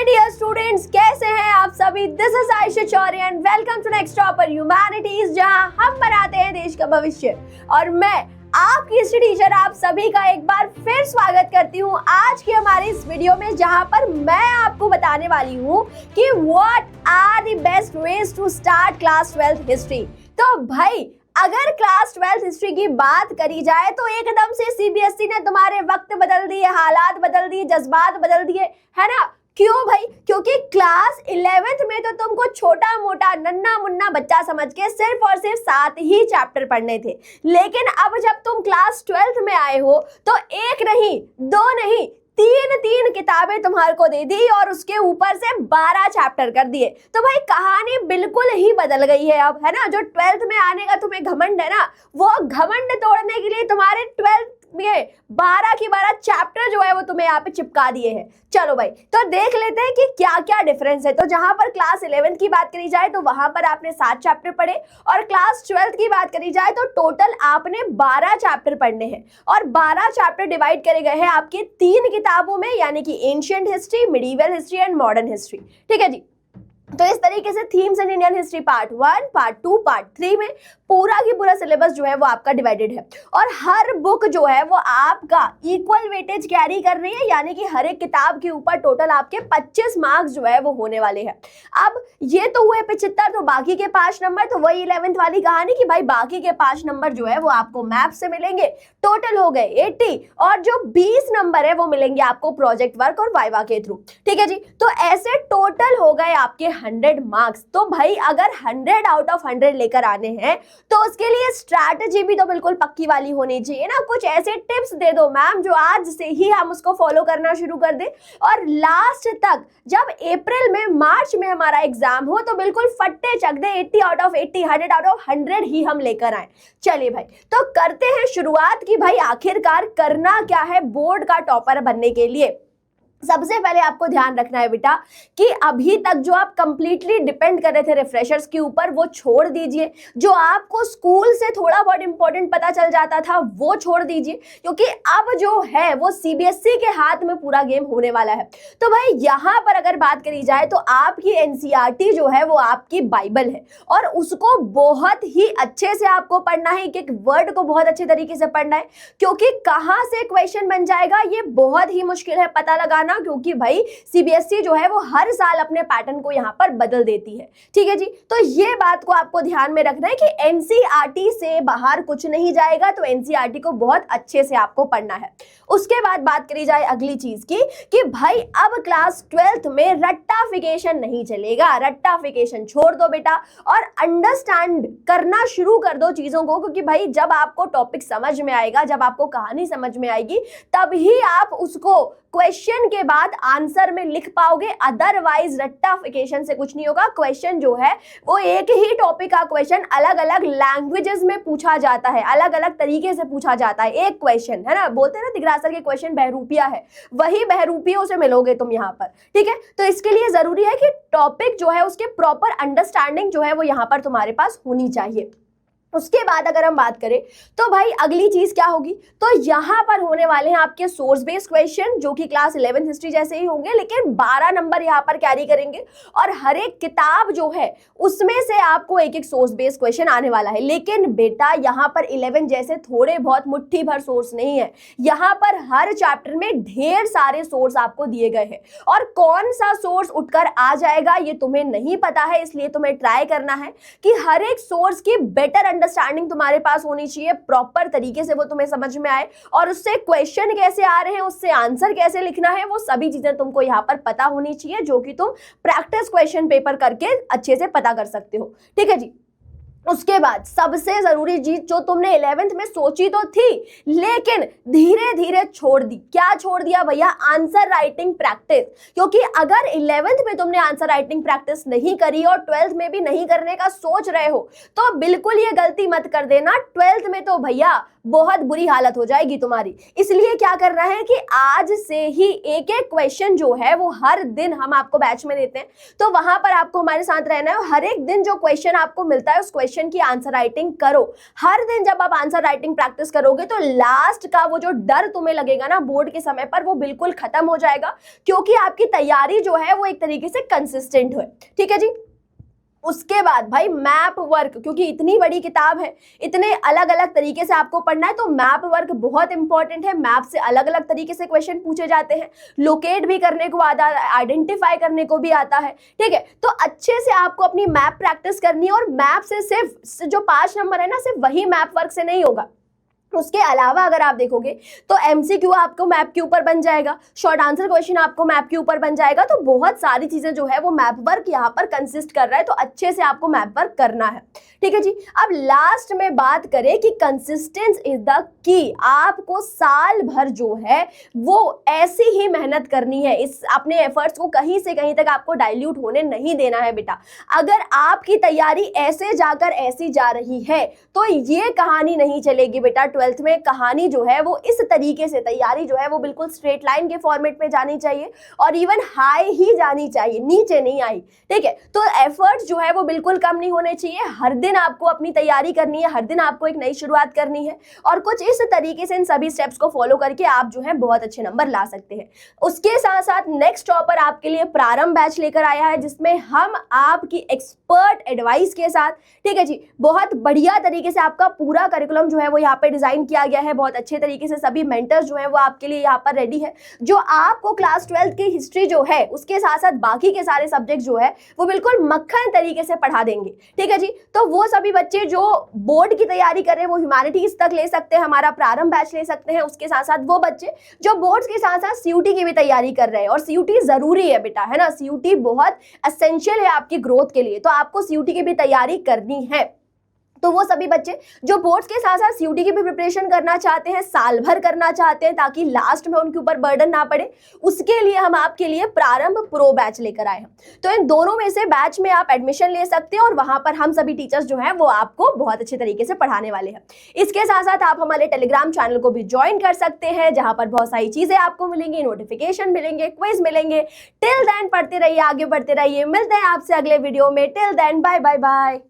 My dear students, कैसे हैं आप सभी। This is Ayesha Chauri and welcome to next topper humanities, जहां हम बनाते हैं देश का भविष्य। और मैं आपकी हिस्ट्री टीचर आप सभी का एक बार फिर स्वागत करती हूं आज की हमारी इस वीडियो में, जहां पर मैं आपको बताने वाली हूं कि what are the best ways to start class 12th history. तो भाई अगर क्लास 12th हिस्ट्री की बात करी जाए तो एकदम से सीबीएसई ने तुम्हारे वक्त बदल दिए, हालात बदल दिए, जज्बात बदल दिए, है ना। क्यों भाई? क्योंकि क्लास 11th में तो तुमको छोटा मोटा नन्ना मुन्ना बच्चा समझ के सिर्फ और सिर्फ 7 ही चैप्टर पढ़ने थे, लेकिन अब जब तुम क्लास 12th में आए हो तो एक नहीं, दो नहीं, तीन किताबें तुम्हारे को दे दी और उसके ऊपर से 12 चैप्टर कर दिए। तो भाई कहानी बिल्कुल ही बदल गई है अब, है ना। जो 12th में आने का तुम्हें घमंड है ना, वो घमंड तोड़ने के लिए तुम्हारे 12th में 12 की 12 चैप्टर जो है वो तुम्हें यहाँ पे चिपका दिए हैं। चलो भाई, तो देख लेते हैं कि क्या क्या डिफरेंस है। तो जहां पर क्लास 11th की बात करी जाए तो वहां पर आपने 7 चैप्टर पढ़े, और क्लास 12th की बात करी जाए तो टोटल आपने 12 चैप्टर पढ़ने हैं। और 12 चैप्टर डिवाइड करे गए हैं आपके 3 किताबों में, यानी कि ancient history, medieval history and modern history. ठीक है जी। तो इस तरीके से themes in Indian history part 1, part 2, part 3 में पूरा की पूरा सिलेबस जो है वो आपका डिवाइडेड है। और हर बुक जो है वो आपका इक्वल वेटेज कैरी कर रही है, यानी कि हर एक किताब के ऊपर टोटल आपके 25 मार्क्स जो है वो होने वाले हैं। अब ये तो हुए 75, तो बाकी के 5 नंबर, तो वही 11th वाली कहानी कि भाई बाकी के 5 नंबर जो है वो आपको मैप से मिलेंगे। टोटल हो गए 80, और जो 20 नंबर है वो मिलेंगे आपको प्रोजेक्ट वर्क और वाइवा के थ्रू। ठीक है जी। तो ऐसे टोटल हो गए आपके 100 मार्क्स। तो भाई अगर 100 आउट ऑफ 100 लेकर आने हैं तो उसके लिए स्ट्रैटेजी भी तो बिल्कुल पक्की वाली होनी चाहिए ना। कुछ ऐसे टिप्स दे दो मैम जो आज से ही हम उसको फॉलो करना शुरू कर दें, और लास्ट तक जब अप्रैल में, मार्च में हमारा एग्जाम हो तो बिल्कुल फट्टे चक दे, 80 आउट ऑफ 80, 100 आउट ऑफ 100 ही हम लेकर आए। चलिए भाई, तो करते हैं शुरुआत की भाई आखिरकार करना क्या है बोर्ड का टॉपर बनने के लिए। सबसे पहले आपको ध्यान रखना है बेटा कि अभी तक जो आप कंप्लीटली डिपेंड कर रहे थे रिफ्रेशर्स के ऊपर वो छोड़ दीजिए। जो आपको स्कूल से थोड़ा बहुत इंपॉर्टेंट पता चल जाता था वो छोड़ दीजिए, क्योंकि अब जो है वो सीबीएसई के हाथ में पूरा गेम होने वाला है। तो भाई यहां पर अगर बात करी जाए तो आपकी एनसीईआरटी जो है वो आपकी बाइबल है, और उसको बहुत ही अच्छे से आपको पढ़ना है। एक वर्ड को बहुत अच्छे तरीके से पढ़ना है, क्योंकि कहां से क्वेश्चन बन जाएगा ये बहुत ही मुश्किल है पता लगाना, क्योंकि भाई सीबीएसई जो है वो हर साल अपने पैटर्न को यहां पर बदल देती है। ठीक है जी। तो ये बात को आपको ध्यान में रखना है कि एनसीईआरटी से बाहर कुछ नहीं जाएगा, तो एनसीईआरटी को बहुत अच्छे से आपको पढ़ना है। उसके बाद बात करी जाए अगली चीज की कि भाई अब क्लास 12th में रट्टाफिकेशन नहीं चलेगा। रट्टाफिकेशन छोड़ दो बेटा और अंडरस्टैंड करना शुरू कर दो चीजों को, क्योंकि भाई जब आपको टॉपिक समझ में आएगा, जब आपको कहानी समझ में आएगी, तभी आप उसको क्वेश्चन के बाद आंसर में लिख पाओगे। अदरवाइज रट्टाफिकेशन से कुछ नहीं होगा। क्वेश्चन जो है वो एक ही टॉपिक का क्वेश्चन अलग अलग लैंग्वेजेस में पूछा जाता है, अलग अलग तरीके से पूछा जाता है। एक क्वेश्चन है ना, बोलते हैं ना दिगरासर के क्वेश्चन बहरूपिया है, वही बहरूपियों से मिलोगे तुम यहाँ पर। ठीक है। तो इसके लिए जरूरी है कि टॉपिक जो है उसके प्रॉपर अंडरस्टैंडिंग जो है वो यहाँ पर तुम्हारे पास होनी चाहिए। उसके बाद अगर हम बात करें तो भाई अगली चीज क्या होगी, तो यहां पर होने वाले हैं आपके सोर्स बेस्ड क्वेश्चन, जो कि क्लास 11th हिस्ट्री जैसे ही होंगे, लेकिन 12 नंबर यहां पर कैरी करेंगे। और हर एक किताब जो है उसमें से आपको एक एक सोर्स बेस्ड क्वेश्चन आने वाला है। लेकिन बेटा यहां पर 11 जैसे थोड़े बहुत मुट्ठी भर सोर्स नहीं है, यहां पर हर चैप्टर में ढेर सारे सोर्स आपको दिए गए हैं, और कौन सा सोर्स उठकर आ जाएगा ये तुम्हें नहीं पता है। इसलिए तुम्हें ट्राई करना है कि हर एक सोर्स की बेटर अंडरस्टैंडिंग तुम्हारे पास होनी चाहिए, प्रॉपर तरीके से वो तुम्हें समझ में आए, और उससे क्वेश्चन कैसे आ रहे हैं, उससे आंसर कैसे लिखना है, वो सभी चीजें तुमको यहाँ पर पता होनी चाहिए, जो कि तुम प्रैक्टिस क्वेश्चन पेपर करके अच्छे से पता कर सकते हो। ठीक है जी। उसके बाद सबसे जरूरी चीज जो तुमने 11th में सोची तो थी लेकिन धीरे धीरे छोड़ दी, क्या छोड़ दिया भैया? Answer writing practice. क्योंकि अगर 11th में तुमने आंसर राइटिंग प्रैक्टिस नहीं करी और 12th में भी नहीं करने का सोच रहे हो तो बिल्कुल ये गलती मत कर देना। 12th में तो भैया बहुत बुरी हालत हो जाएगी तुम्हारी। इसलिए क्या कर रहे हैं कि आज से ही एक एक क्वेश्चन जो है वो हर दिन हम आपको बैच में देते हैं, तो वहां पर आपको हमारे साथ रहना है। हर एक दिन जो क्वेश्चन आपको मिलता है उस क्वेश्चन की आंसर राइटिंग करो। हर दिन जब आप आंसर राइटिंग प्रैक्टिस करोगे तो लास्ट का वो जो डर तुम्हें लगेगा ना बोर्ड के समय पर, वो बिल्कुल खत्म हो जाएगा, क्योंकि आपकी तैयारी जो है वो एक तरीके से कंसिस्टेंट है। ठीक है जी। उसके बाद भाई मैप वर्क, क्योंकि इतनी बड़ी किताब है, इतने अलग अलग तरीके से आपको पढ़ना है, तो मैप वर्क बहुत इंपॉर्टेंट है। मैप से अलग अलग तरीके से क्वेश्चन पूछे जाते हैं, लोकेट भी करने को आता है, आइडेंटिफाई करने को भी आता है। ठीक है, तो अच्छे से आपको अपनी मैप प्रैक्टिस करनी है। और मैप से सिर्फ जो 5 नंबर है ना, सिर्फ वही मैप वर्क से नहीं होगा। उसके अलावा अगर आप देखोगे तो एमसीक्यू आपको मैप के ऊपर बन जाएगा, शॉर्ट आंसर क्वेश्चन आपको मैप के ऊपर बन जाएगा। तो बहुत सारी चीजें जो है वो मैप वर्क यहाँ पर कंसिस्ट कर रहा है, तो अच्छे से आपको मैप वर्क करना है। ठीक है जी। अब लास्ट में बात करें कि कंसिस्टेंस इज द की। आपको साल भर जो है वो ऐसी ही मेहनत करनी है, इस अपने एफर्ट्स को कहीं से कहीं तक आपको डाइल्यूट होने नहीं देना है बेटा। अगर आपकी तैयारी ऐसे जाकर ऐसी जा रही है तो ये कहानी नहीं चलेगी बेटा। 12th में कहानी जो है वो इस तरीके से, तैयारी जो है वो बिल्कुल स्ट्रेट लाइन के फॉर्मेट में जानी चाहिए और इवन हाई ही जानी चाहिए, नीचे नहीं आई। ठीक है, तो एफर्ट्स जो है वो बिल्कुल कम नहीं होने चाहिए। हर दिन आपको अपनी तैयारी करनी है, हर दिन आपको एक नई शुरुआत करनी है, और कुछ इस तरीके से इन सभी स्टेप्स को फॉलो करके आप जो है बहुत अच्छे नंबर ला सकते हैं। उसके साथ साथ नेक्स्ट टॉपर आपके लिए प्रारंभ बैच लेकर आया है, जिसमें हम आपकी एक्सपर्ट एडवाइस के साथ, ठीक है जी, बहुत बढ़िया तरीके से आपका पूरा करिकुलम जो है वो यहाँ पे डिजाइन किया गया है। बहुत अच्छे तरीके से सभी मेंटर्स जो है वो आपके लिए यहाँ पर रेडी है, जो आपको क्लास 12th की हिस्ट्री जो है उसके साथ साथ बाकी के सारे सब्जेक्ट जो है वो बिल्कुल मक्खन तरीके से पढ़ा देंगे। ठीक है जी। तो वो सभी बच्चे जो बोर्ड की तैयारी कर रहे हैं वो ह्यूमैनिटीज तक ले सकते हैं, हमारा प्रारंभ बैच ले सकते हैं। उसके साथ साथ वो बच्चे जो बोर्ड्स के साथ साथ सीयूटी की भी तैयारी कर रहे हैं, और सीयूटी जरूरी है बेटा, है ना, सीयूटी बहुत एसेंशियल है आपकी ग्रोथ के लिए, तो आपको सीयूटी की भी तैयारी करनी है। तो वो सभी बच्चे जो बोर्ड्स के साथ साथ सीयूटी की भी प्रिपरेशन करना चाहते हैं, साल भर करना चाहते हैं, ताकि लास्ट में उनके ऊपर बर्डन ना पड़े, उसके लिए हम आपके लिए प्रारंभ प्रो बैच लेकर आए हैं। तो इन दोनों में से बैच में आप एडमिशन ले सकते हैं, और वहां पर हम सभी टीचर्स जो हैं वो आपको बहुत अच्छे तरीके से पढ़ाने वाले हैं। इसके साथ साथ आप हमारे टेलीग्राम चैनल को भी ज्वाइन कर सकते हैं, जहां पर बहुत सारी चीजें आपको मिलेंगी, नोटिफिकेशन मिलेंगे, क्विज मिलेंगे। टिल देन पढ़ते रहिए, आगे बढ़ते रहिए। मिलते हैं आपसे अगले वीडियो में। Till then bye bye bye.